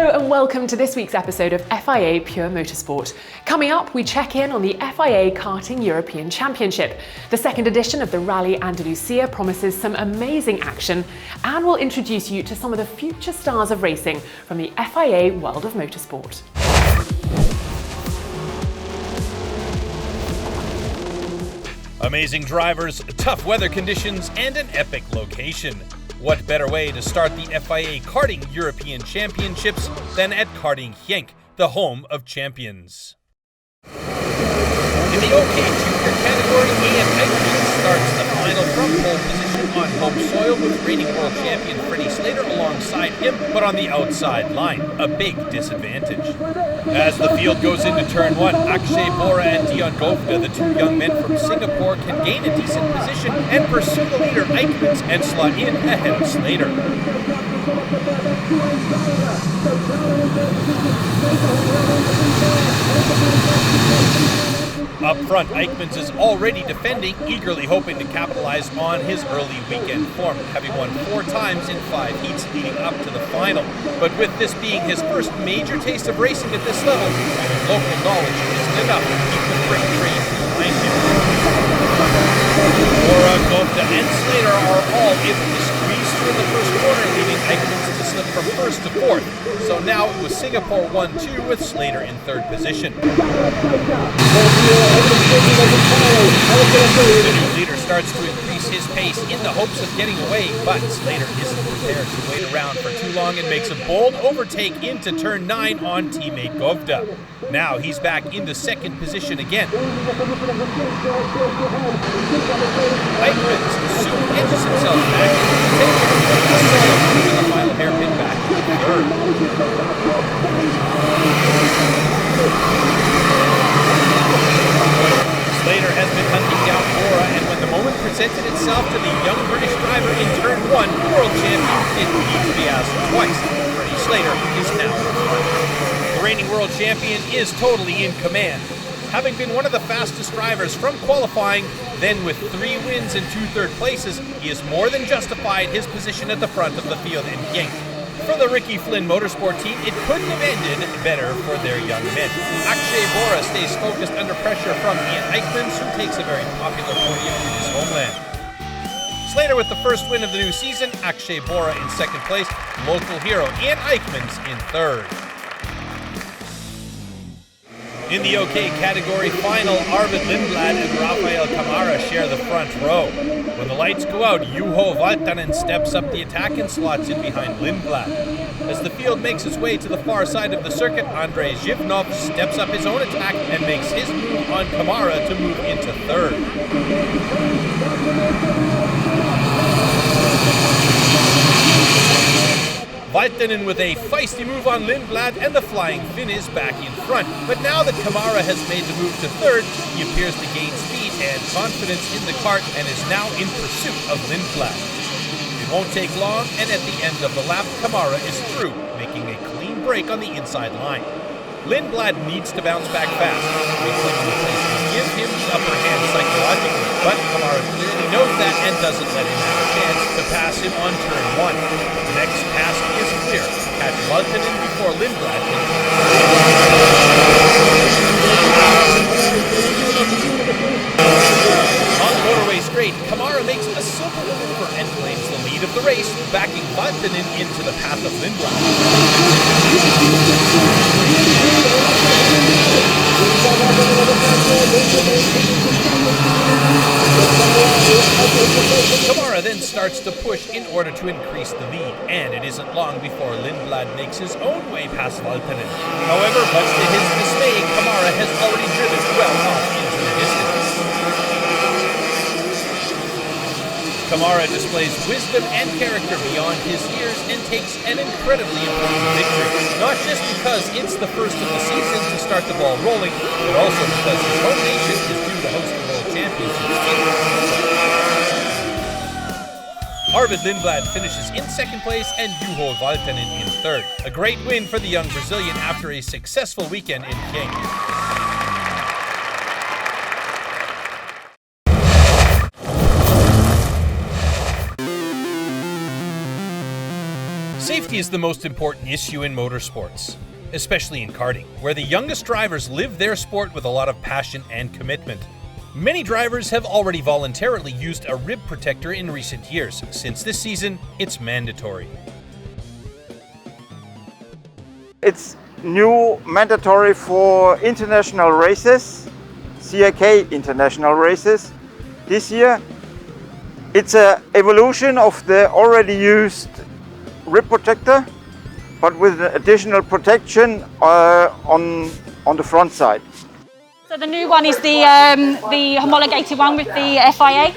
Hello and welcome to this week's episode of FIA Pure Motorsport. Coming up, we check in on the FIA Karting European Championship. The second edition of the Rally Andalucia promises some amazing action, and we'll introduce you to some of the future stars of racing from the FIA world of motorsport. Amazing drivers, tough weather conditions, and an epic location. What better way to start the FIA Karting European Championships than at Karting Genk, the home of champions. In the OK Junior category, Ian Eichmann starts the final from pole position on home soil with reigning world champion Freddie Slater alongside him, but on the outside line, a big disadvantage. As the field goes into turn one, Akshay Bora and Dion Govda, the two young men from Singapore, can gain a decent position and pursue the leader Eichmann and slot in ahead of Slater. Up front, Eichmann is already defending, eagerly hoping to capitalize on his early weekend form, having won 4 times in 5 heats leading up to the final. But with this being his first major taste of racing at this level, even local knowledge isn't enough to keep the freight train behind him. Bora, Govda, and Slater are all able to squeeze through in the first corner, leaving Eichmann to slip from first to fourth. So now it was Singapore 1-2 with Slater in third position. The new leader starts to increase his pace in the hopes of getting away, but Slater isn't prepared to wait around for too long and makes a bold overtake into turn 9 on teammate Govda. Now he's back into second position again. Eichmann soon edges himself back into the final hairpin back to third. Slater has been hunting down Bora, and when the moment presented itself to the young British driver in turn 1, world champion didn't need to be asked twice. Freddie Slater is now in front. The reigning world champion is totally in command. Having been one of the fastest drivers from qualifying, then with 3 wins and 2 third places, he has more than justified his position at the front of the field in Genk. For the Ricky Flynn Motorsport team, it couldn't have ended better for their young men. Akshay Bora stays focused under pressure from Ian Eichmann, who takes a very popular podium in his homeland. Slater with the first win of the new season, Akshay Bora in second place, local hero Ian Eichmann in third. In the OK category final, Arvid Lindblad and Rafael Camara share the front row. When the lights go out, Juho Valtanen steps up the attack and slots in behind Lindblad. As the field makes its way to the far side of the circuit, Andrei Zhivnov steps up his own attack and makes his move on Camara to move into third. Valtanen with a feisty move on Lindblad, and the Flying Finn is back in front. But now that Camara has made the move to third, he appears to gain speed and confidence in the kart and is now in pursuit of Lindblad. It won't take long, and at the end of the lap, Camara is through, making a clean break on the inside line. Lindblad needs to bounce back fast. Reclaiming the place will give him the upper hand psychologically, but Camara clearly knows that and doesn't let him have a chance to pass him on turn 1. The next task is clear. Catch Valtanen before Lindblad can. On the motorway straight, Camara makes a simple maneuver and claims the lead of the race, backing Valtanen into the path of Lindblad. Camara then starts to push in order to increase the lead, and it isn't long before Lindblad makes his own way past Valtanen. However, much to his dismay, Camara has already driven well off into the distance. Camara displays wisdom and character beyond his years and takes an incredibly important victory. Not just because it's the first of the season to start the ball rolling, but also because his home nation is due to host the World Championships. Arvid Lindblad finishes in second place and Juho Valtanen in third. A great win for the young Brazilian after a successful weekend in Genk. Safety is the most important issue in motorsports, especially in karting, where the youngest drivers live their sport with a lot of passion and commitment. Many drivers have already voluntarily used a rib protector in recent years. Since this season, it's mandatory. It's new mandatory for international races, CIK international races this year. It's an evolution of the already used rib protector, but with additional protection on the front side. So the new one is the homologated one with the FIA.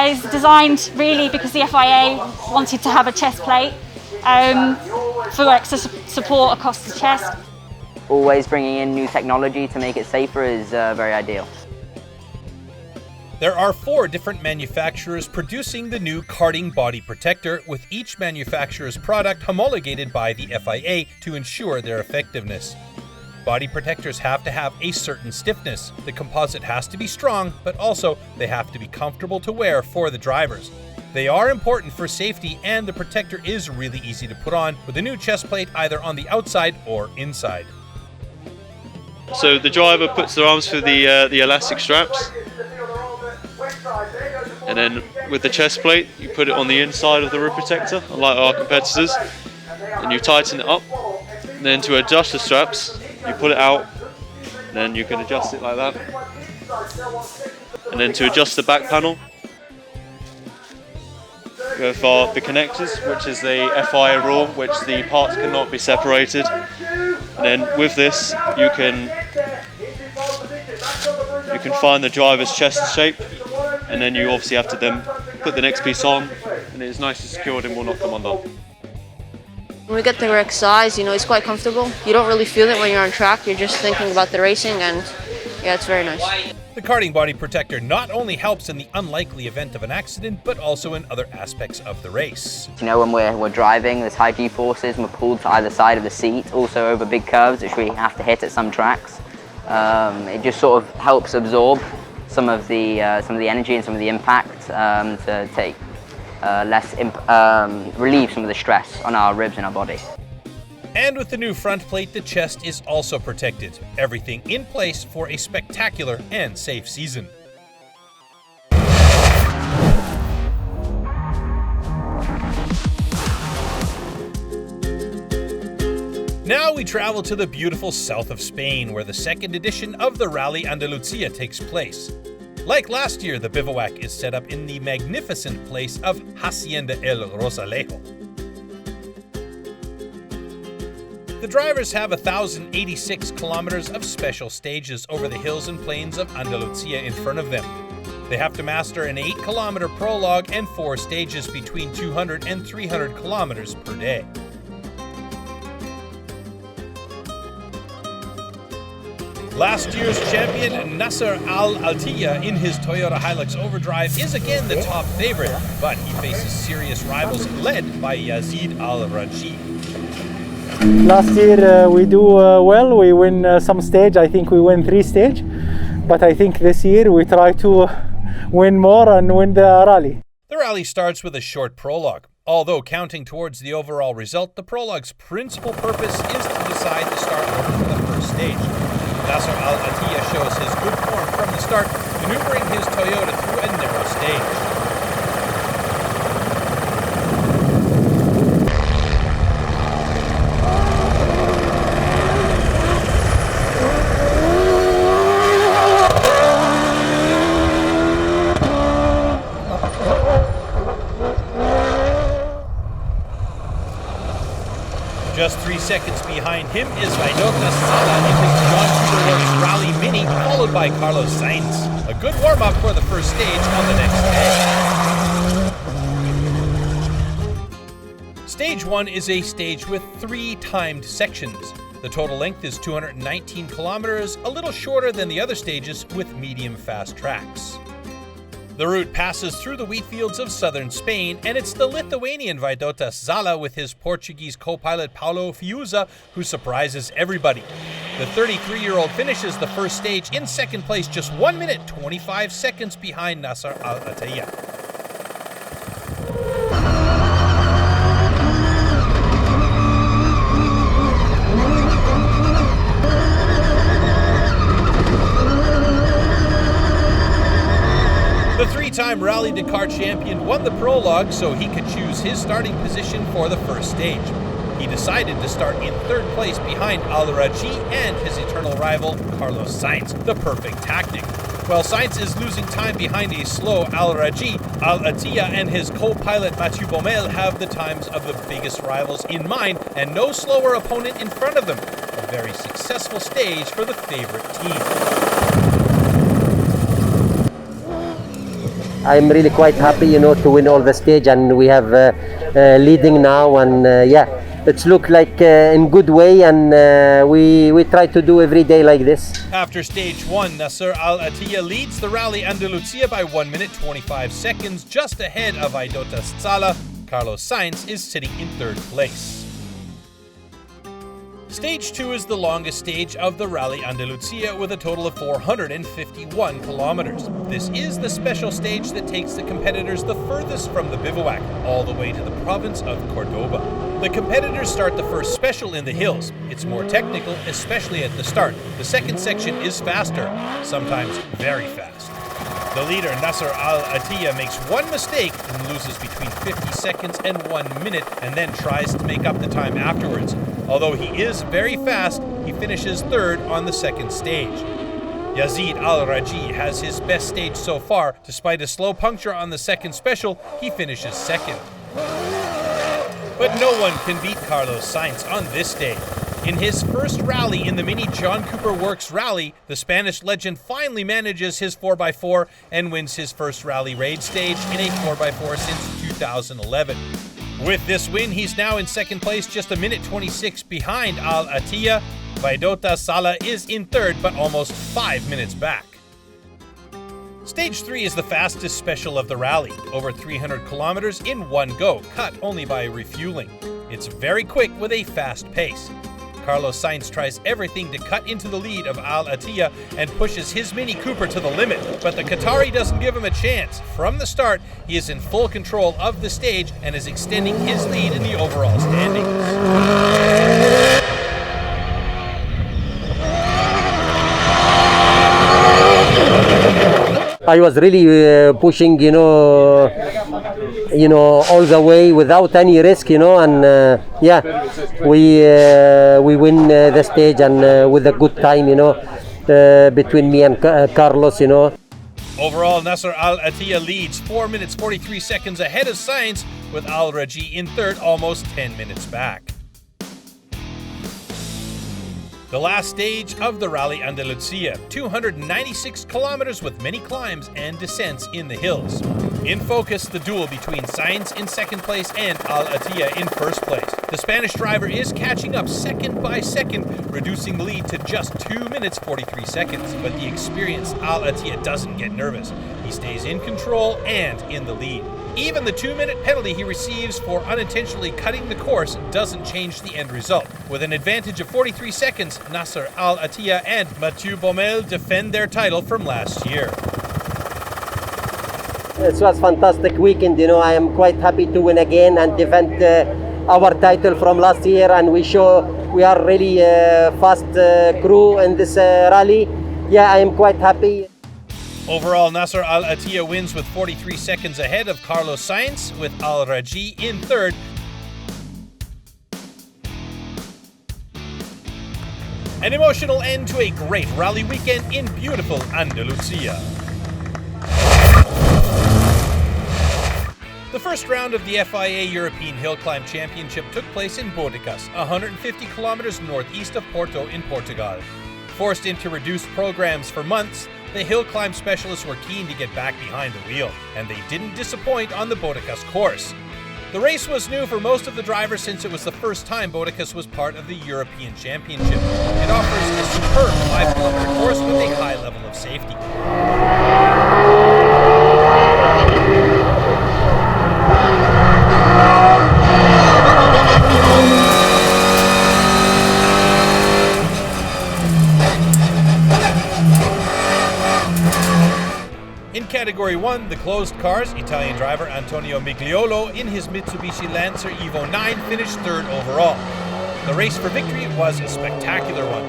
It's designed really because the FIA wanted to have a chest plate for extra support across the chest. Always bringing in new technology to make it safer is very ideal. There are 4 different manufacturers producing the new karting body protector, with each manufacturer's product homologated by the FIA to ensure their effectiveness. Body protectors have to have a certain stiffness. The composite has to be strong, but also they have to be comfortable to wear for the drivers. They are important for safety, and the protector is really easy to put on with a new chest plate either on the outside or inside. So the driver puts their arms through the elastic straps, and then with the chest plate you put it on the inside of the rib protector, unlike our competitors, and you tighten it up. And then to adjust the straps, you pull it out, and then you can adjust it like that. And then to adjust the back panel, go for the connectors, which is the FIA rule, which the parts cannot be separated. And then with this, you can find the driver's chest shape, and then you obviously have to then put the next piece on, and it's nicely secured and will not come undone. When we get the correct size, it's quite comfortable. You don't really feel it when you're on track, you're just thinking about the racing, and yeah, it's very nice. The karting body protector not only helps in the unlikely event of an accident, but also in other aspects of the race. When we're driving, there's high G-forces and we're pulled to either side of the seat, also over big curves, which we have to hit at some tracks. It just sort of helps absorb some of the energy and some of the impact to take relieve some of the stress on our ribs and our body. And with the new front plate, the chest is also protected. Everything in place for a spectacular and safe season. Now we travel to the beautiful south of Spain, where the second edition of the Rally Andalucia takes place. Like last year, the bivouac is set up in the magnificent place of Hacienda El Rosalejo. The drivers have 1,086 kilometers of special stages over the hills and plains of Andalucia in front of them. They have to master an 8-kilometer prologue and 4 stages between 200 and 300 kilometers per day. Last year's champion Nasser Al-Attiyah in his Toyota Hilux Overdrive is again the top favorite, but he faces serious rivals led by Yazid Al-Rajhi. Last year we do well, we win some stage, I think we win 3 stage, but I think this year we try to win more and win the rally. The rally starts with a short prologue. Although counting towards the overall result, the prologue's principal purpose is to decide the start order for the first stage. Nasser Al-Attiyah shows his good form from the start, maneuvering his Toyota through a narrow stage. Just 3 seconds behind him is Vltava in his John Tudor Rally Mini, followed by Carlos Sainz. A good warm-up for the first stage on the next day. Stage 1 is a stage with 3 timed sections. The total length is 219 kilometers, a little shorter than the other stages with medium fast tracks. The route passes through the wheat fields of southern Spain, and it's the Lithuanian Vaidotas Zala with his Portuguese co-pilot Paulo Fiuza who surprises everybody. The 33-year-old finishes the first stage in second place, just 1 minute 25 seconds behind Nasser Al-Attiyah. Climb Rally Dakar champion won the prologue so he could choose his starting position for the first stage. He decided to start in third place behind Al-Rajhi and his eternal rival, Carlos Sainz, the perfect tactic. While Sainz is losing time behind a slow Al-Rajhi, Al-Attiyah and his co-pilot Mathieu Baumel have the times of the biggest rivals in mind and no slower opponent in front of them. A very successful stage for the favorite team. I'm really quite happy, to win all the stage, and we have leading now, and it's looked like in good way, and we try to do every day like this. After stage 1, Nasser Al-Attiyah leads the Rally Andalucia by 1 minute 25 seconds, just ahead of Aidota Sala. Carlos Sainz is sitting in third place. Stage 2 is the longest stage of the Rally Andalucia with a total of 451 kilometers. This is the special stage that takes the competitors the furthest from the bivouac, all the way to the province of Cordoba. The competitors start the first special in the hills. It's more technical, especially at the start. The second section is faster, sometimes very fast. The leader, Nasser Al-Attiyah, makes one mistake and loses between 50 seconds and 1 minute, and then tries to make up the time afterwards. Although he is very fast, he finishes third on the second stage. Yazid Al-Rajhi has his best stage so far. Despite a slow puncture on the second special, he finishes second. But no one can beat Carlos Sainz on this day. In his first rally in the Mini John Cooper Works Rally, the Spanish legend finally manages his 4x4 and wins his first rally raid stage in a 4x4 since 2011. With this win, he's now in second place, just 1 minute 26 behind Al-Attiyah. Aidota Sala is in third, but almost 5 minutes back. Stage 3 is the fastest special of the rally, over 300 kilometers in one go, cut only by refueling. It's very quick with a fast pace. Carlos Sainz tries everything to cut into the lead of Al-Attiyah and pushes his Mini Cooper to the limit, but the Qatari doesn't give him a chance. From the start, he is in full control of the stage and is extending his lead in the overall standings. I was really pushing, all the way without any risk, and we win the stage and with a good time, between me and Carlos, Overall, Nasser Al-Attiyah leads 4 minutes 43 seconds ahead of Sainz, with Al-Rajhi in third, almost 10 minutes back. The last stage of the Rally Andalucia, 296 kilometers with many climbs and descents in the hills. In focus, the duel between Sainz in second place and Al-Attiyah in first place. The Spanish driver is catching up second by second, reducing the lead to just 2 minutes 43 seconds. But the experienced Al-Attiyah doesn't get nervous. He stays in control and in the lead. Even the 2-minute penalty he receives for unintentionally cutting the course doesn't change the end result. With an advantage of 43 seconds, Nasser Al-Attiyah and Mathieu Baumel defend their title from last year. It was a fantastic weekend, I am quite happy to win again and defend our title from last year, and we show we are really fast crew in this rally. I am quite happy. Overall, Nasser Al-Attiyah wins with 43 seconds ahead of Carlos Sainz, with Al-Rajhi in third. An emotional end to a great rally weekend in beautiful Andalucia. The first round of the FIA European Hill Climb Championship took place in Boticas, 150 kilometers northeast of Porto in Portugal. Forced into reduced programs for months, the hill climb specialists were keen to get back behind the wheel, and they didn't disappoint on the Boticas course. The race was new for most of the drivers since it was the first time Boticas was part of the European Championship. It offers a superb 5-kilometer course with a high level of safety. In Category 1, the closed cars, Italian driver Antonio Migliolo in his Mitsubishi Lancer Evo 9 finished third overall. The race for victory was a spectacular one.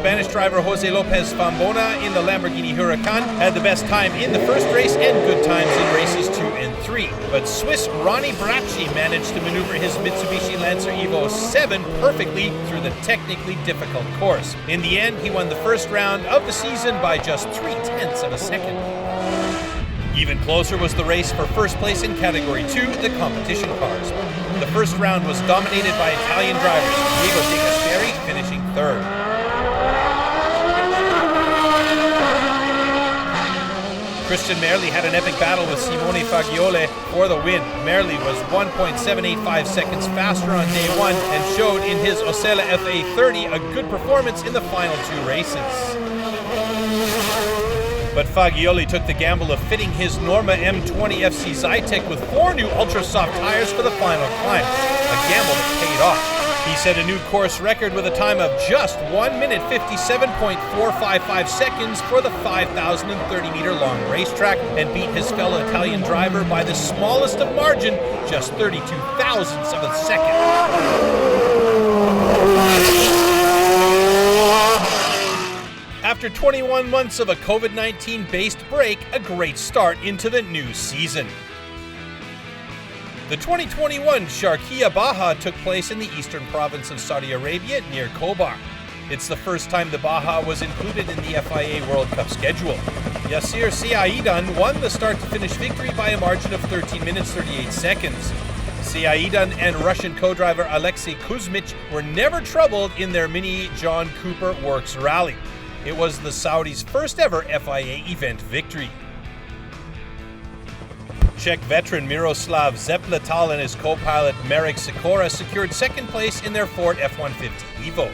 Spanish driver Jose Lopez Fambona in the Lamborghini Huracan had the best time in the first race and good times in races 2 and 3. But Swiss Ronnie Bracci managed to maneuver his Mitsubishi Lancer Evo 7 perfectly through the technically difficult course. In the end, he won the first round of the season by just 0.3 of a second. Even closer was the race for first place in Category 2, the competition cars. The first round was dominated by Italian drivers, Diego De Gasperi finishing third. Christian Merli had an epic battle with Simone Fagioli for the win. Merli was 1.785 seconds faster on day 1 and showed in his Osella FA30 a good performance in the final 2 races. But Fagioli took the gamble of fitting his Norma M20 FC Zytec with 4 new ultra-soft tires for the final climb, a gamble that paid off. He set a new course record with a time of just 1 minute 57.455 seconds for the 5,030-meter long racetrack and beat his fellow Italian driver by the smallest of margin, just 32 thousandths of a second. After 21 months of a COVID-19 based break, a great start into the new season. The 2021 Sharqiyah Baja took place in the eastern province of Saudi Arabia near Khobar. It's the first time the Baja was included in the FIA World Cup schedule. Yasir Siaidan won the start-to-finish victory by a margin of 13 minutes 38 seconds. Siaidan and Russian co-driver Alexei Kuzmich were never troubled in their Mini John Cooper Works rally. It was the Saudis' first ever FIA event victory. Czech veteran Miroslav Vltava and his co-pilot Marek Sikora secured second place in their Ford F-150 Evo.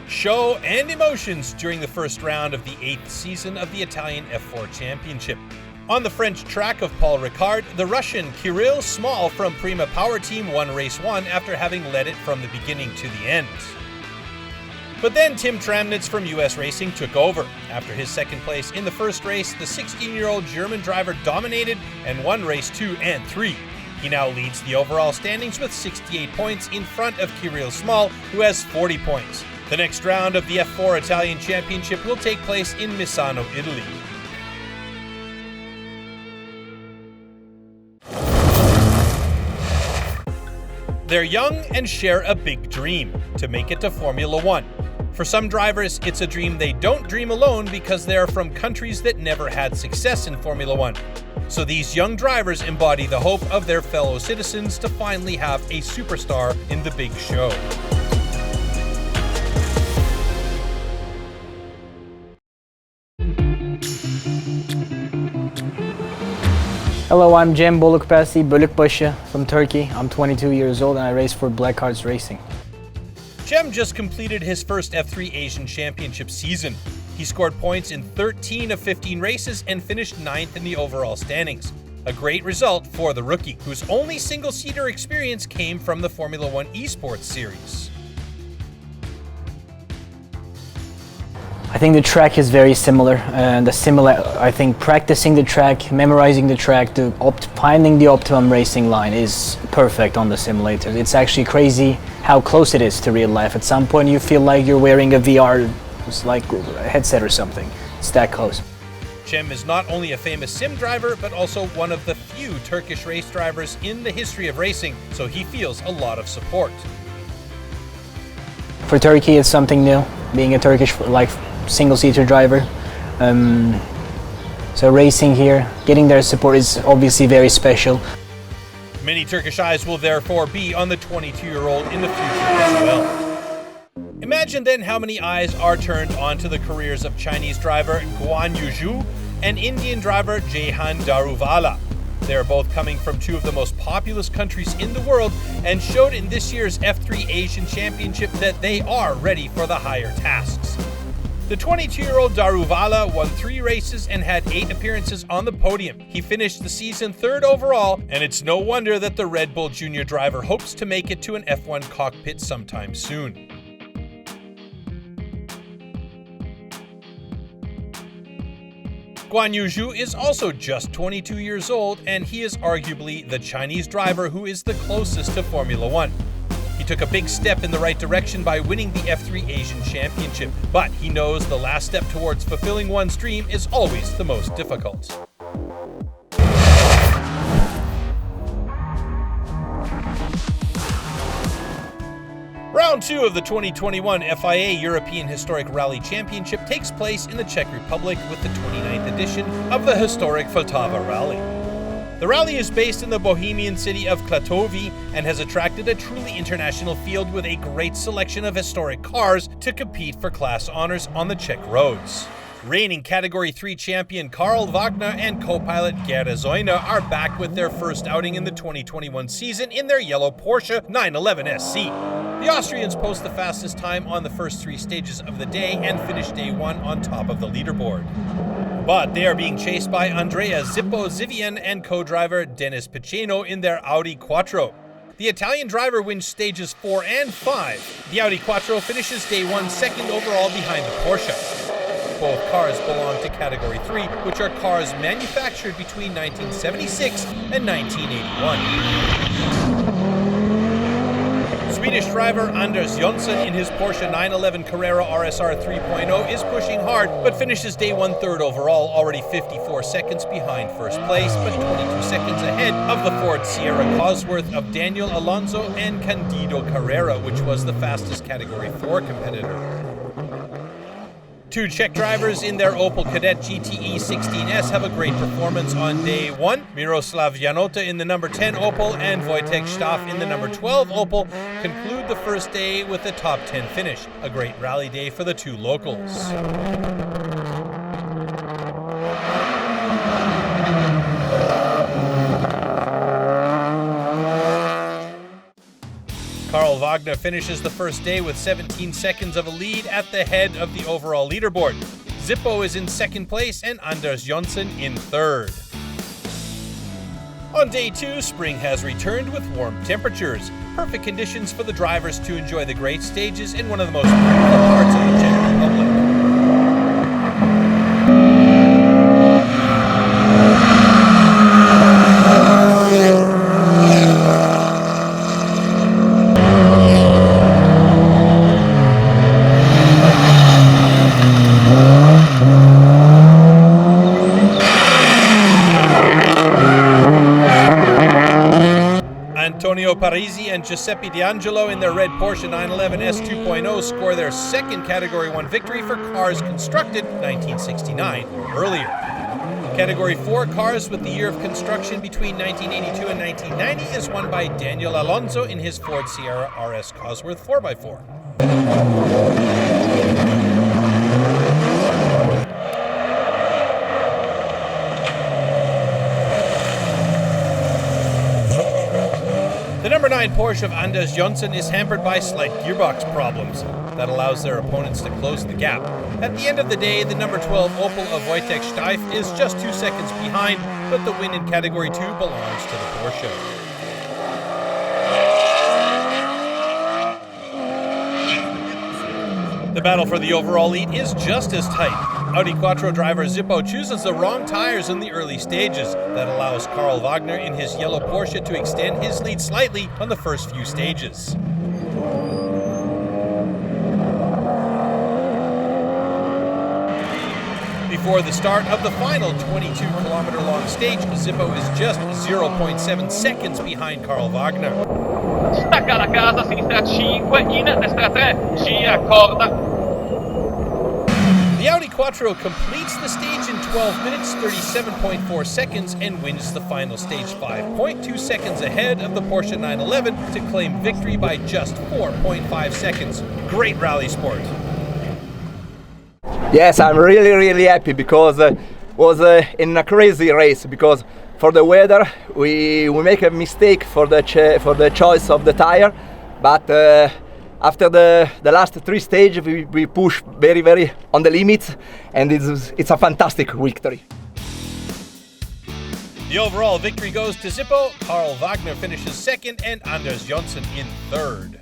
Show and emotions during the first round of the 8th season of the Italian F4 Championship. On the French track of Paul Ricard, the Russian Kirill Small from Prima Power Team won race 1 after having led it from the beginning to the end. But then Tim Tramnitz from US Racing took over. After his second place in the first race, the 16-year-old German driver dominated and won race 2 and 3. He now leads the overall standings with 68 points in front of Kirill Small, who has 40 points. The next round of the F4 Italian Championship will take place in Misano, Italy. They're young and share a big dream, to make it to Formula One. For some drivers, it's a dream they don't dream alone because they're from countries that never had success in Formula One. So these young drivers embody the hope of their fellow citizens to finally have a superstar in the big show. Hello, I'm Cem Bolukpasi Bölükbaşı from Turkey. I'm 22 years old and I race for Black Hearts Racing. Cem just completed his first F3 Asian Championship season. He scored points in 13 of 15 races and finished 9th in the overall standings. A great result for the rookie, whose only single-seater experience came from the Formula One Esports series. I think the track is very similar, and I think practicing the track, memorizing the track, finding the optimum racing line is perfect on the simulators. It's actually crazy how close it is to real life. At some point you feel like you're wearing a VR, it's like a headset or something. It's that close. Cem is not only a famous sim driver, but also one of the few Turkish race drivers in the history of racing, so he feels a lot of support. For Turkey, it's something new, being a Turkish single-seater driver. So racing here, getting their support is obviously very special. Many Turkish eyes will therefore be on the 22-year-old in the future as well. Imagine then how many eyes are turned onto the careers of Chinese driver Guan Yuzhu and Indian driver Jehan Daruvala. They are both coming from two of the most populous countries in the world and showed in this year's F3 Asian Championship that they are ready for the higher tasks. The 22-year-old Daruvala won 3 races and had 8 appearances on the podium. He finished the season 3rd overall, and it's no wonder that the Red Bull Junior driver hopes to make it to an F1 cockpit sometime soon. Guan Yu Zhu is also just 22 years old, and he is arguably the Chinese driver who is the closest to Formula One. He took a big step in the right direction by winning the F3 Asian Championship, but he knows the last step towards fulfilling one's dream is always the most difficult. Round 2 of the 2021 FIA European Historic Rally Championship takes place in the Czech Republic with the 29th edition of the historic Vltava Rally. The rally is based in the Bohemian city of Klatovy and has attracted a truly international field with a great selection of historic cars to compete for class honors on the Czech roads. Reigning Category 3 champion Karl Wagner and co-pilot Gerda Zoyner are back with their first outing in the 2021 season in their yellow Porsche 911 SC. The Austrians post the fastest time on the first 3 stages of the day and finish day 1 on top of the leaderboard. But they are being chased by Andrea Zippo Zivian and co-driver Dennis Piceno in their Audi Quattro. The Italian driver wins stages 4 and 5. The Audi Quattro finishes day 1 second overall behind the Porsche. Both cars belong to Category 3, which are cars manufactured between 1976 and 1981. Swedish driver Anders Jonsson in his Porsche 911 Carrera RSR 3.0 is pushing hard, but finishes day 1 third overall, already 54 seconds behind first place, but 22 seconds ahead of the Ford Sierra Cosworth of Daniel Alonso and Candido Carrera, which was the fastest Category 4 competitor. 2 Czech drivers in their Opel Kadett GTE 16S have a great performance on day 1. Miroslav Janota in the number 10 Opel and Wojtek Staff in the number 12 Opel conclude the first day with a top 10 finish. A great rally day for the 2 locals. Karl Wagner finishes the first day with 17 seconds of a lead at the head of the overall leaderboard. Zippo is in second place and Anders Jonsson in third. On day 2, spring has returned with warm temperatures. Perfect conditions for the drivers to enjoy the great stages in one of the most beautiful parts of the Czech Republic. Antonio Parisi and Giuseppe D'Angelo in their red Porsche 911 S 2.0 score their second Category 1 victory for cars constructed 1969 or earlier. Category 4 cars with the year of construction between 1982 and 1990 is won by Daniel Alonso in his Ford Sierra RS Cosworth 4x4. The number 9 Porsche of Anders Jonsson is hampered by slight gearbox problems. That allows their opponents to close the gap. At the end of the day, the number 12 Opel of Wojtek Staff is just 2 seconds behind, but the win in Category 2 belongs to the Porsche. The battle for the overall lead is just as tight. Audi Quattro driver Zippo chooses the wrong tires in the early stages. That allows Karl Wagner in his yellow Porsche to extend his lead slightly on the first few stages. Before the start of the final 22-kilometer-long stage, Zippo is just 0.7 seconds behind Karl Wagner. Stacca la casa, sinistra 5, in destra 3, si accorda. The Audi Quattro completes the stage in 12 minutes, 37.4 seconds and wins the final stage 5.2 seconds ahead of the Porsche 911 to claim victory by just 4.5 seconds. Great rally sport. Yes, I'm really happy because it was in a crazy race, because for the weather we make a mistake for the choice of the tire, but after the last 3 stages we push very on the limits, and it's a fantastic victory. The overall victory goes to Zippo. Karl Wagner finishes second and Anders Jonsson in third.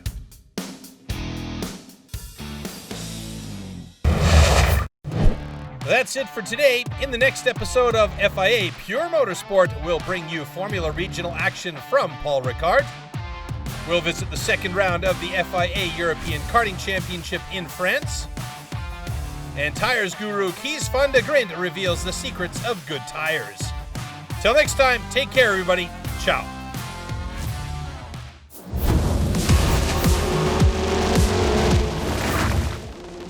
That's it for today. In the next episode of FIA Pure Motorsport, we'll bring you Formula Regional action from Paul Ricard. We'll visit the second round of the FIA European Karting Championship in France. And tires guru Kees van de Grind reveals the secrets of good tires. Till next time, take care everybody. Ciao.